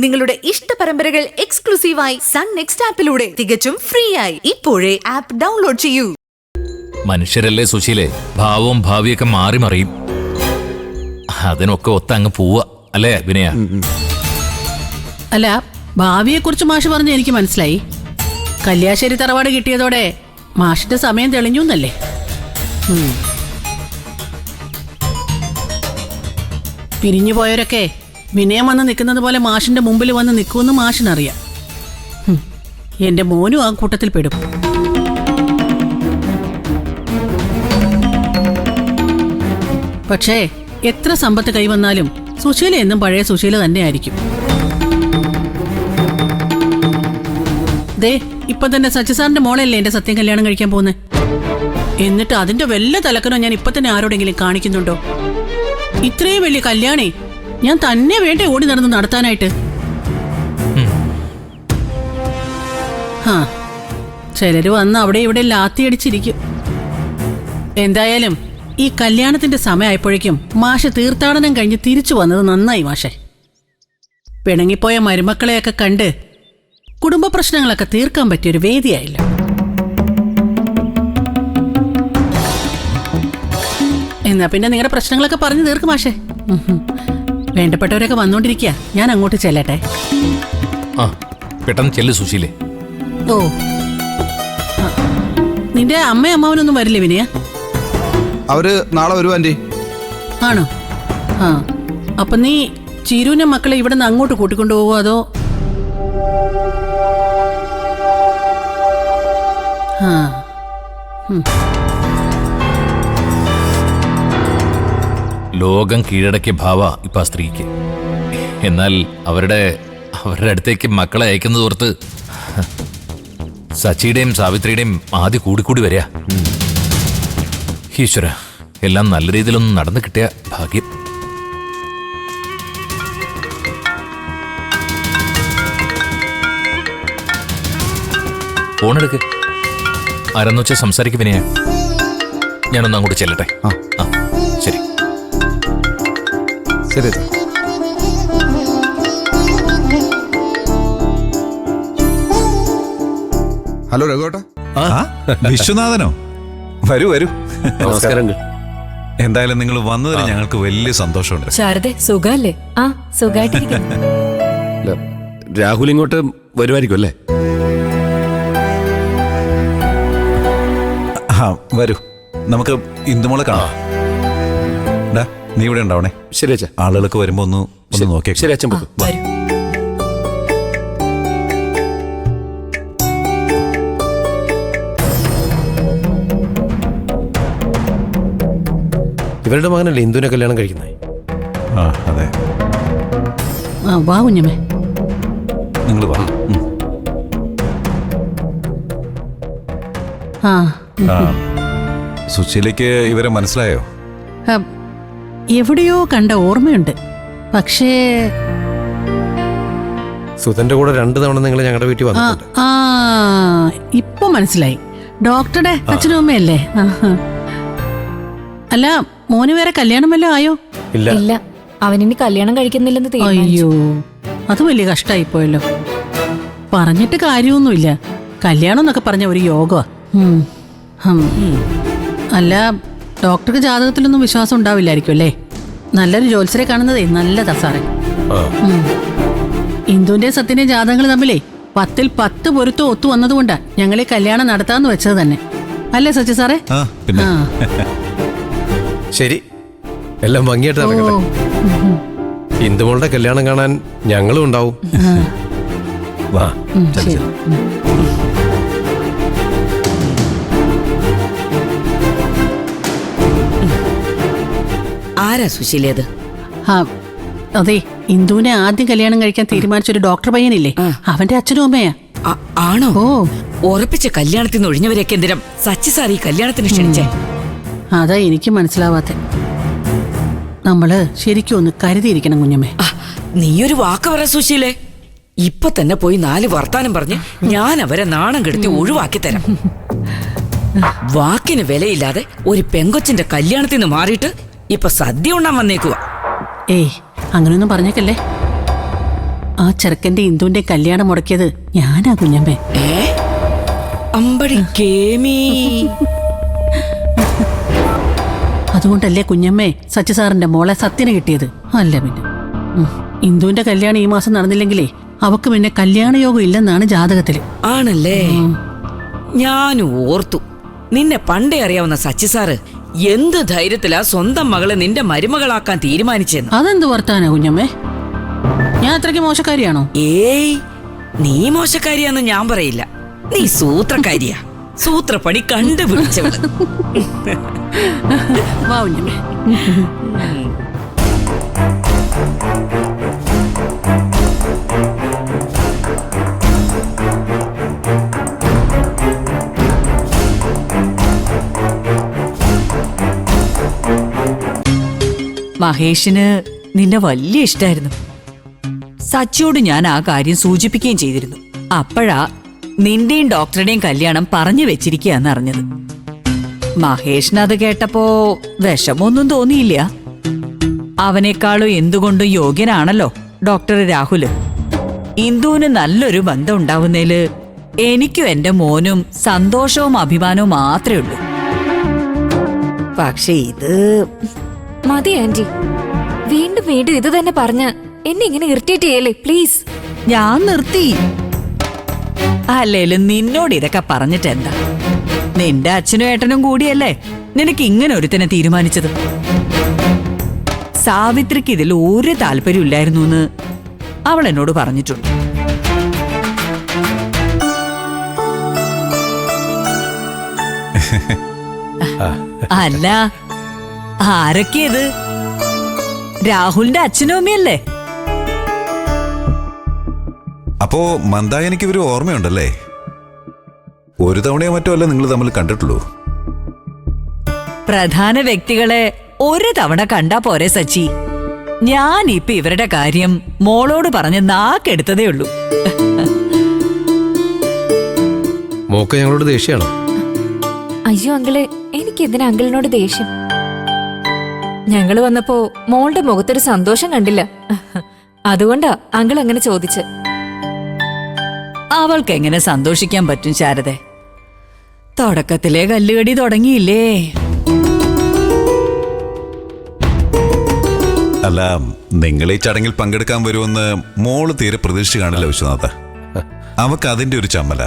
നിങ്ങളുടെ ഇഷ്ട പരമ്പരകൾ എക്സ്ക്ലൂസീവായി സൺ നെക്സ്റ്റ് ആപ്പിലൂടെ തികച്ചും ഫ്രീ ആയി. ഇപ്പോഴേ ആപ്പ് ഡൗൺലോഡ് ചെയ്യൂ. മനുഷ്യരല്ലേ സുശീലേ, ഭാവവും ഭാവിയൊക്കെ മാറി മറിയും. അതിനൊക്കെ ഒത്തങ്ങ് പോവുക അല്ലേ വിനയ? അല്ല, ഭാവിയെക്കുറിച്ച് മാഷ് പറഞ്ഞ എനിക്ക് മനസ്സിലായി. കല്യാശ്ശേരി തറവാട് കിട്ടിയതോടെ മാഷിന്റെ സമയം തെളിഞ്ഞു എന്നല്ലേ? പിരിഞ്ഞു പോയവരൊക്കെ വിനയം വന്ന് നിൽക്കുന്നത് പോലെ മാഷിന്റെ മുമ്പിൽ വന്ന് നിൽക്കുമെന്ന് മാഷിനറിയാം. എന്റെ മോനും ആ കൂട്ടത്തിൽ പെടും. പക്ഷേ എത്ര സമ്പത്ത് കൈവന്നാലും സുശീല എന്നും പഴയ സുശീല തന്നെയായിരിക്കും. ദേ, ഇപ്പൊ തന്നെ സച്ചിസാറിന്റെ മോളല്ലേ എന്റെ സത്യം കല്യാണം കഴിക്കാൻ പോകുന്നത്. എന്നിട്ട് അതിന്റെ വല്ല തലക്കനോ ഞാൻ ഇപ്പൊ തന്നെ ആരോടെങ്കിലും കാണിക്കുന്നുണ്ടോ? ഇത്രയും വലിയ കല്യാണേ ഞാൻ തന്നെ വേണ്ടേ ഓടി നടന്ന് നടത്താനായിട്ട്? ചിലര് വന്ന് അവിടെ ഇവിടെ ലാത്തിയടിച്ചിരിക്കും. എന്തായാലും ഈ കല്യാണത്തിന്റെ സമയമായപ്പോഴേക്കും മാഷ് തീർത്ഥാടനം കഴിഞ്ഞ് തിരിച്ചു വന്നത് നന്നായി. മാഷെ പിണങ്ങിപ്പോയ മരുമക്കളെയൊക്കെ കണ്ട് കുടുംബ പ്രശ്നങ്ങളൊക്കെ തീർക്കാൻ പറ്റിയൊരു വേദിയായില്ല. എന്നാ പിന്നെ നിങ്ങളുടെ പ്രശ്നങ്ങളൊക്കെ പറഞ്ഞു തീർക്കും മാഷെ. വേണ്ടപ്പെട്ടവരൊക്കെ വന്നോണ്ടിരിക്കുക. ഞാൻ അങ്ങോട്ട് ചെല്ലട്ടെ. പെട്ടെന്ന് ചെല്ലു സുശീലേ. ഓ, നിന്റെ അമ്മയും അമ്മാവനൊന്നും വരില്ലേ വിനയ? അവര് നാളെ വരുവാ ആന്റി. ആണോ? അപ്പൊ നീ ചീരുവിന്റെ മക്കളെ ഇവിടെ നിന്ന് അങ്ങോട്ട് കൂട്ടിക്കൊണ്ടു പോവോ അതോ? ലോകം കീഴടക്കിയ ഭാവ ഇപ്പൊ ആ സ്ത്രീക്ക്. എന്നാൽ അവരുടെ അടുത്തേക്ക് മക്കളെ അയക്കുന്നത് ഓർത്ത് സച്ചിയുടെയും സാവിത്രിയുടെയും ആദ്യം കൂടിക്കൂടി വരിക. ഈശ്വര, എല്ലാം നല്ല രീതിയിലൊന്നും നടന്നു കിട്ടിയ ഭാഗ്യം. ഫോണെടുക്ക്. ആരെന്ന് വെച്ചാൽ സംസാരിക്കും വിനയ. ഞാനൊന്ന് അങ്ങോട്ട് ചെല്ലട്ടെ. ശരി ശരി. ഹലോ രഘുവേട്ടാ. വിശ്വനാഥനോ? വരൂ വരൂ. നമസ്കാരം. എന്തായാലും നിങ്ങൾ വന്നതിൽ ഞങ്ങൾക്ക് വലിയ സന്തോഷമുണ്ട്. ശാരദ സുഖല്ലേ? സുഖായിട്ടിരിക്കുന്നു. രാഹുൽ ഇങ്ങോട്ട് വരുമായിരിക്കും അല്ലേ? വരൂ, നമുക്ക് ഇന്ദുമോളെ കാണാം. നീ ഇവിടെ ഉണ്ടാവണേ. ശരി അച്ഛാ. ആളുകളൊക്കെ വരുമ്പോ ഒന്ന് നോക്കിയാ. ശരി അച്ഛൻ. ഇവരുടെ മകനല്ലേ ഇന്ദുവിനെ കല്യാണം കഴിക്കുന്നത്? അതെ. വാ കുഞ്ഞമ്മേ, നിങ്ങൾ വാ. സുശീലയ്ക്ക് ഇവരെ മനസ്സിലായോ? എവിടെയോ കണ്ട ഓർമ്മയുണ്ട്. പക്ഷേ സുധന്റെ കൂടെ 2 തവണ നിങ്ങൾ ഞങ്ങളുടെ വീട്ടിൽ വന്നിട്ടുണ്ട്. ഇപ്പൊ മനസ്സിലായി. ഡോക്ടറുടെ അച്ഛനും അമ്മയല്ലേ? അല്ല, മോന് വേറെ കല്യാണം വല്ലതും ആയോ? ഇല്ല, അവനിനി കല്യാണം കഴിക്കുന്നില്ലെന്ന് തീരുമാനിച്ചു. അയ്യോ, അത് വലിയ കഷ്ടായിപ്പോയല്ലോ. പറഞ്ഞിട്ട് കാര്യമൊന്നുമില്ല. കല്യാണം എന്നൊക്കെ പറഞ്ഞ ഒരു യോഗമാ. അല്ല, ഡോക്ടർക്ക് ജാതകത്തിലൊന്നും വിശ്വാസം ഉണ്ടാവില്ലായിരിക്കും അല്ലേ? നല്ലൊരു ജ്യോത്സ്യരെ കാണുന്നതേ നല്ലതാ സാറേ. ഇന്ദുവിന്റെ സത്യന്റെ ജാതകങ്ങൾ തമ്മിലേ 10ൽ 10 പൊരുത്തം ഒത്തു വന്നതുകൊണ്ടാ ഞങ്ങളീ കല്യാണം നടത്താന്ന് വെച്ചത് തന്നെ. അല്ലേ സച്ചി സാറേ? ശരി, എല്ലാം ഭംഗിയായിട്ട് നടക്കട്ടെ. ഇന്ദുമോളുടെ കല്യാണം കാണാൻ ഞങ്ങളും ഉണ്ടാവും. വാ. ആരാ സുശീലേത്? അതെ, ഇന്ദുവിനെ ആദ്യം കല്യാണം കഴിക്കാൻ തീരുമാനിച്ചൊരു ഡോക്ടർ പയ്യനില്ലേ, അവന്റെ അച്ഛനും അമ്മയാ. ആണോ? ഉറപ്പിച്ച കല്യാണത്തിൽ നിന്ന് ഒഴിഞ്ഞവരെയൊക്കെ എന്തിനും സച്ചി സാർ ഈ കല്യാണത്തിന് ക്ഷണിച്ചേ? അതാ എനിക്ക് മനസ്സിലാവാത്ത. നമ്മള് ശരിക്കും ഒന്ന് കരുതിയിരിക്കണം കുഞ്ഞമ്മേ. നീയൊരു വാക്ക് പറ സുശീലേ. ഇപ്പൊ തന്നെ പോയി 4 വർത്താനം പറഞ്ഞ് ഞാൻ അവരെ നാണം കെടുത്തി ഒഴിവാക്കി തരാം. വാക്കിന് വിലയില്ലാതെ ഒരു പെങ്കൊച്ചിന്റെ കല്യാണത്തിൽ നിന്ന് മാറിയിട്ട് ഇപ്പൊ സദ്യ ഉണ്ണാൻ വന്നേക്കുക. അങ്ങനെയൊന്നും പറഞ്ഞേക്കല്ലേ. ആ ചെറുക്കന്റെ ഇന്ദുവിന്റെ കല്യാണം മുടക്കിയത് ഞാനാ കുഞ്ഞമ്മേ. അമ്പടി കേമി. അതുകൊണ്ടല്ലേ കുഞ്ഞമ്മേ സച്ചി സാറിന്റെ മോളെ സത്യന് കിട്ടിയത്. അല്ല പിന്നെ ഇന്ദുവിന്റെ കല്യാണം ഈ മാസം നടന്നില്ലെങ്കിലേ അവക്ക് പിന്നെ കല്യാണയോഗം ഇല്ലെന്നാണ് ജാതകത്തില്. ആണല്ലേ? ഞാൻ ഓർത്തു, നിന്നെ പണ്ടേ അറിയാവുന്ന സച്ചി സാറ് എന്ത് ധൈര്യത്തിലാ സ്വന്തം മകളെ നിന്റെ മരുമകളാക്കാൻ തീരുമാനിച്ചെന്ന്. അതെന്ത് വർത്താനാ കുഞ്ഞമ്മേ? ഞാൻ അത്രയ്ക്ക് മോശക്കാരിയാണോ? ഏയ്, നീ മോശക്കാരിയാന്ന് ഞാൻ പറയില്ല. നീ സൂത്രക്കാരിയാ. സൂത്രപ്പണി കണ്ടുപിടിച്ചവള്. വാ കുഞ്ഞമ്മേ. മഹേഷിന് നിന്നെ വലിയ ഇഷ്ടായിരുന്നു. സച്ചിയോട് ഞാൻ ആ കാര്യം സൂചിപ്പിക്കുകയും ചെയ്തിരുന്നു. അപ്പോഴാ നിന്റെയും ഡോക്ടറുടെയും കല്യാണം പറഞ്ഞു വെച്ചിരിക്കുകയെന്ന് അറിഞ്ഞത്. മഹേഷിന് അത് കേട്ടപ്പോ വിഷമൊന്നും തോന്നിയില്ല. അവനേക്കാളും എന്തുകൊണ്ടും യോഗ്യനാണല്ലോ ഡോക്ടർ രാഹുല്. ഇന്ദുവിന് നല്ലൊരു ബന്ധം ഉണ്ടാവുന്നതില് എനിക്കും എന്റെ മോനും സന്തോഷവും അഭിമാനവും മാത്രമേ ഉള്ളൂ. പക്ഷെ ഇത് മതി ആന്റി, വീണ്ടും വീണ്ടും ഇത് തന്നെ പറഞ്ഞ് എന്നെ ഇങ്ങനെ ഇറിറ്റേറ്റ് ചെയ്യല്ലേ പ്ലീസ്. ഞാൻ നിർത്തി. അല്ലേലും നിന്നോട് ഇതൊക്കെ പറഞ്ഞിട്ട് എന്താ? നിന്റെ അച്ഛനും ഏട്ടനും കൂടിയല്ലേ നിനക്ക് ഇങ്ങനെ ഒരുത്തനെ തീരുമാനിച്ചത്. സാവിത്രിക്ക് ഇതിൽ ഒരു താല്പര്യം ഇല്ലായിരുന്നു എന്ന് അവൾ എന്നോട് പറഞ്ഞിട്ടുണ്ട്. അല്ല, ആരൊക്കെയത്? രാഹുലിന്റെ അച്ഛനും അമ്മയല്ലേ? അപ്പോ മന്ദായനിക്ക് ഇവര് ഓർമ്മയുണ്ടല്ലേ? ഒരു തവണയോ മറ്റോ അല്ലേ നിങ്ങൾ തമ്മിൽ കണ്ടിട്ടുള്ളൂ? പ്രധാന വ്യക്തികളെ ഒരു തവണ കണ്ടാ പോരെ സച്ചി. ഞാൻ ഇപ്പൊ ഇവരുടെ കാര്യം മോളോട് പറഞ്ഞ് നാക്കെടുത്തതേ ഉള്ളൂ. മോക്ക് ഞങ്ങളോട് ദേഷ്യമാണോ? അയ്യോ അങ്കിളെ, എനിക്ക് എന്തിനാ അങ്കിളിനോട് ദേഷ്യം? ഞങ്ങള് വന്നപ്പോ മോളുടെ മുഖത്തൊരു സന്തോഷം കണ്ടില്ല. അതുകൊണ്ടാ അങ്കിൾ അങ്ങനെ ചോദിച്ച്. അവൾക്ക് എങ്ങനെ സന്തോഷിക്കാൻ പറ്റും ശാരദേ? തുടക്കത്തിലെ കല്ലുകടി തുടങ്ങിയില്ലേ? അല്ല, നിങ്ങൾ ഈ ചടങ്ങിൽ പങ്കെടുക്കാൻ വരുമെന്ന് മോള് തീരെ പ്രതീക്ഷിച്ച് കാണില്ല വിശ്വനാഥ. അവക്ക് അതിന്റെ ഒരു ചമ്മല.